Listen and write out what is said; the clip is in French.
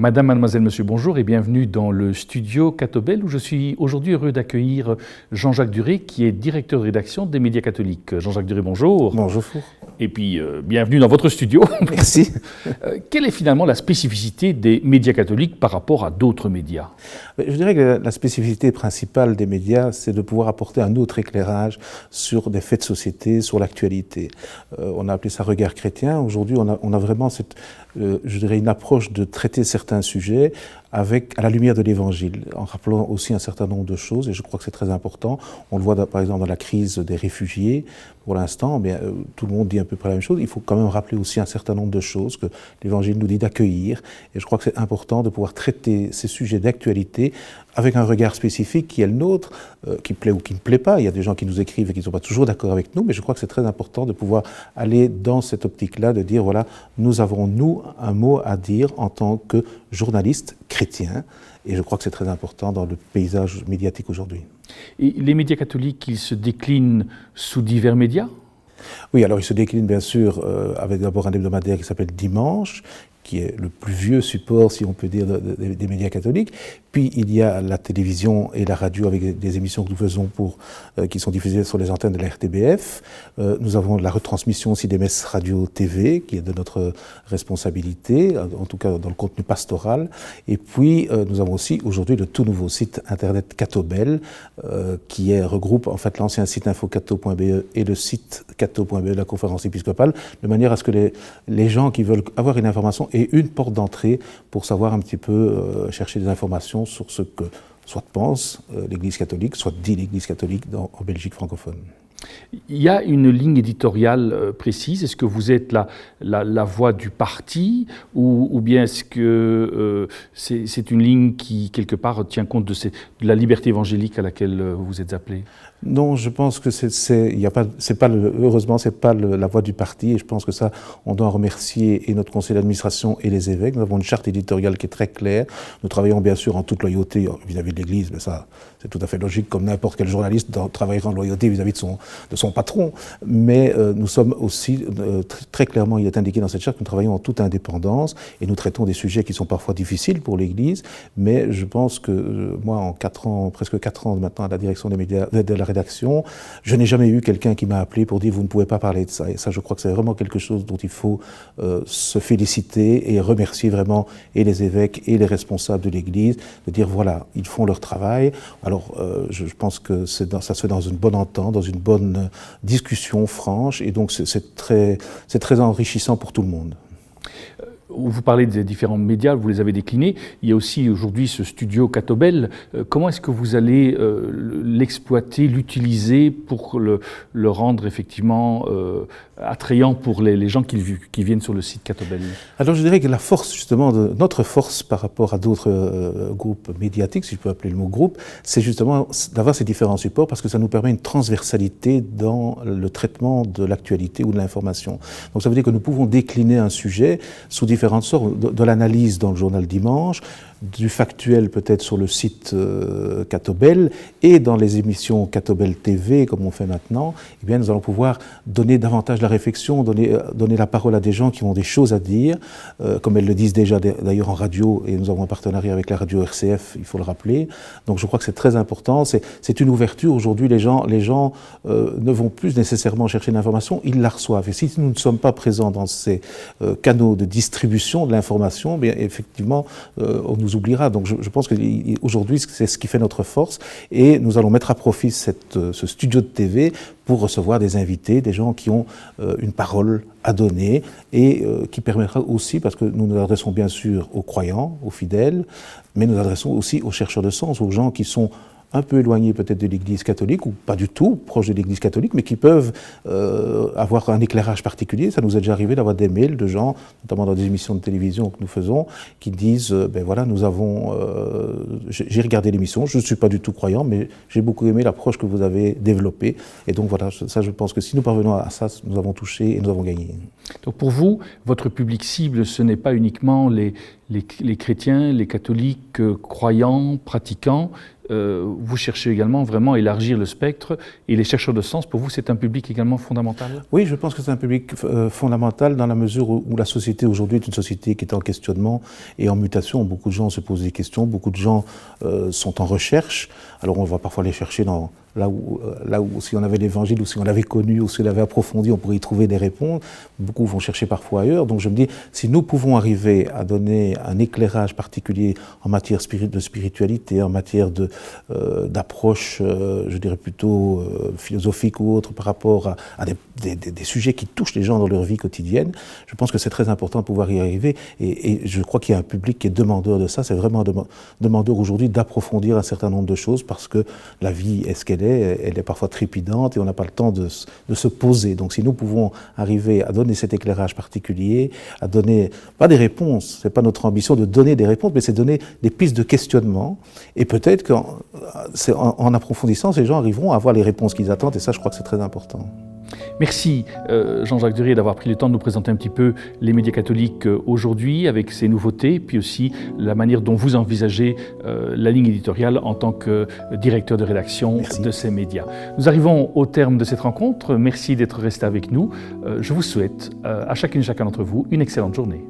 Madame, mademoiselle, monsieur, bonjour et bienvenue dans le studio Catobel où je suis aujourd'hui heureux d'accueillir Jean-Jacques Duré qui est directeur de rédaction des médias catholiques. Jean-Jacques Duré, bonjour. Bonjour. Et puis, bienvenue dans votre studio. Merci. Quelle est finalement la spécificité des médias catholiques par rapport à d'autres médias? Je dirais que la spécificité principale des médias, c'est de pouvoir apporter un autre éclairage sur des faits de société, sur l'actualité. On a appelé ça regard chrétien. Aujourd'hui, on a vraiment je dirais une approche de traiter certains sujets à la lumière de l'Évangile, en rappelant aussi un certain nombre de choses, et je crois que c'est très important. On le voit par exemple dans la crise des réfugiés. Pour l'instant, tout le monde dit à peu près la même chose. Il faut quand même rappeler aussi un certain nombre de choses que l'Évangile nous dit d'accueillir, et je crois que c'est important de pouvoir traiter ces sujets d'actualité avec un regard spécifique qui est le nôtre, qui plaît ou qui ne plaît pas. Il y a des gens qui nous écrivent et qui ne sont pas toujours d'accord avec nous, mais je crois que c'est très important de pouvoir aller dans cette optique-là, de dire, voilà, nous avons, nous, un mot à dire en tant que journalistes chrétiens, et je crois que c'est très important dans le paysage médiatique aujourd'hui. Et les médias catholiques, ils se déclinent sous divers médias ? Oui, alors ils se déclinent bien sûr avec d'abord un hebdomadaire qui s'appelle Dimanche, qui est le plus vieux support, si on peut dire, des médias catholiques. Puis il y a la télévision et la radio avec des émissions que nous faisons qui sont diffusées sur les antennes de la RTBF. Nous avons la retransmission aussi des messes radio-TV, qui est de notre responsabilité, en tout cas dans le contenu pastoral. Et puis nous avons aussi aujourd'hui le tout nouveau site internet Catobel, qui regroupe en fait l'ancien site infocato.be et le site cato.be de la conférence épiscopale, de manière à ce que les gens qui veulent avoir une information aient une porte d'entrée pour savoir un petit peu chercher des informations sur ce que soit pense l'Église catholique, soit dit l'Église catholique en Belgique francophone. Il y a une ligne éditoriale précise. Est-ce que vous êtes la voix du parti ou bien est-ce que c'est une ligne qui, quelque part, tient compte de la liberté évangélique à laquelle vous êtes appelé ? Non, je pense que heureusement, c'est pas la voix du parti, et je pense que ça, on doit remercier et notre conseil d'administration et les évêques. Nous avons une charte éditoriale qui est très claire. Nous travaillons bien sûr en toute loyauté vis-à-vis de l'Église, mais ça, c'est tout à fait logique, comme n'importe quel journaliste travaillera en loyauté vis-à-vis de son patron. Mais nous sommes aussi, très clairement, il est indiqué dans cette charte que nous travaillons en toute indépendance, et nous traitons des sujets qui sont parfois difficiles pour l'Église, mais je pense que moi, en 4 ans, presque 4 ans maintenant à la direction des médias, de la rédaction, je n'ai jamais eu quelqu'un qui m'a appelé pour dire vous ne pouvez pas parler de ça. Et ça, je crois que c'est vraiment quelque chose dont il faut se féliciter et remercier vraiment et les évêques et les responsables de l'Église, de dire voilà, ils font leur travail. Alors, je pense que ça se fait dans une bonne entente, dans une bonne discussion franche, et donc c'est très enrichissant pour tout le monde. Vous parlez des différents médias, vous les avez déclinés. Il y a aussi aujourd'hui ce studio Catobel. Comment est-ce que vous allez l'exploiter, l'utiliser pour le rendre effectivement attrayant pour les gens qui viennent sur le site Catobel? Alors je dirais que la force, justement, notre force par rapport à d'autres groupes médiatiques, si je peux appeler le mot groupe, c'est justement d'avoir ces différents supports parce que ça nous permet une transversalité dans le traitement de l'actualité ou de l'information. Donc ça veut dire que nous pouvons décliner un sujet sous différentes sortes, de l'analyse dans le journal Dimanche, du factuel peut-être sur le site Catobel et dans les émissions Catobel TV comme on fait maintenant, eh bien nous allons pouvoir donner davantage la réflexion, donner la parole à des gens qui ont des choses à dire, comme elles le disent déjà d'ailleurs en radio, et nous avons un partenariat avec la radio RCF, il faut le rappeler. Donc je crois que c'est très important, c'est une ouverture. Aujourd'hui les gens ne vont plus nécessairement chercher l'information, ils la reçoivent. Et si nous ne sommes pas présents dans ces canaux de distribution de l'information, bien effectivement on nous oubliera. Donc je pense qu'aujourd'hui c'est ce qui fait notre force, et nous allons mettre à profit ce studio de TV pour recevoir des invités, des gens qui ont une parole à donner, et qui permettra aussi, parce que nous nous adressons bien sûr aux croyants, aux fidèles, mais nous nous adressons aussi aux chercheurs de sens, aux gens qui sont un peu éloignés peut-être de l'Église catholique, ou pas du tout proches de l'Église catholique, mais qui peuvent avoir un éclairage particulier. Ça nous est déjà arrivé d'avoir des mails de gens, notamment dans des émissions de télévision que nous faisons, qui disent ben voilà, j'ai regardé l'émission, je ne suis pas du tout croyant, mais j'ai beaucoup aimé l'approche que vous avez développée. Et donc voilà, ça je pense que si nous parvenons à ça, nous avons touché et nous avons gagné. Donc pour vous, votre public cible, ce n'est pas uniquement les chrétiens, les catholiques croyants, pratiquants, vous cherchez également vraiment à élargir le spectre, et les chercheurs de sens, pour vous, c'est un public également fondamental? Oui, je pense que c'est un public fondamental dans la mesure où la société aujourd'hui est une société qui est en questionnement et en mutation. Beaucoup de gens se posent des questions, beaucoup de gens sont en recherche. Alors on va parfois les chercher là où si on avait l'Évangile ou si on l'avait connu ou si on l'avait approfondi, on pourrait y trouver des réponses. Beaucoup vont chercher parfois ailleurs. Donc je me dis, si nous pouvons arriver à donner un éclairage particulier en matière de spiritualité, en matière d'approche, je dirais plutôt philosophique ou autre, par rapport à des sujets qui touchent les gens dans leur vie quotidienne, je pense que c'est très important de pouvoir y arriver. Et je crois qu'il y a un public qui est demandeur de ça. C'est vraiment demandeur aujourd'hui d'approfondir un certain nombre de choses parce que la vie est ce qu'elle est. Elle est parfois trépidante et on n'a pas le temps de se poser. Donc si nous pouvons arriver à donner cet éclairage particulier, à donner, pas des réponses, c'est pas notre ambition de donner des réponses, mais c'est donner des pistes de questionnement. Et peut-être qu'en approfondissant, ces gens arriveront à avoir les réponses qu'ils attendent et ça, je crois que c'est très important. Merci Jean-Jacques Duret d'avoir pris le temps de nous présenter un petit peu les médias catholiques aujourd'hui avec ces nouveautés, puis aussi la manière dont vous envisagez la ligne éditoriale en tant que directeur de rédaction de ces médias. Nous arrivons au terme de cette rencontre. Merci d'être resté avec nous. Je vous souhaite à chacune et chacun d'entre vous une excellente journée.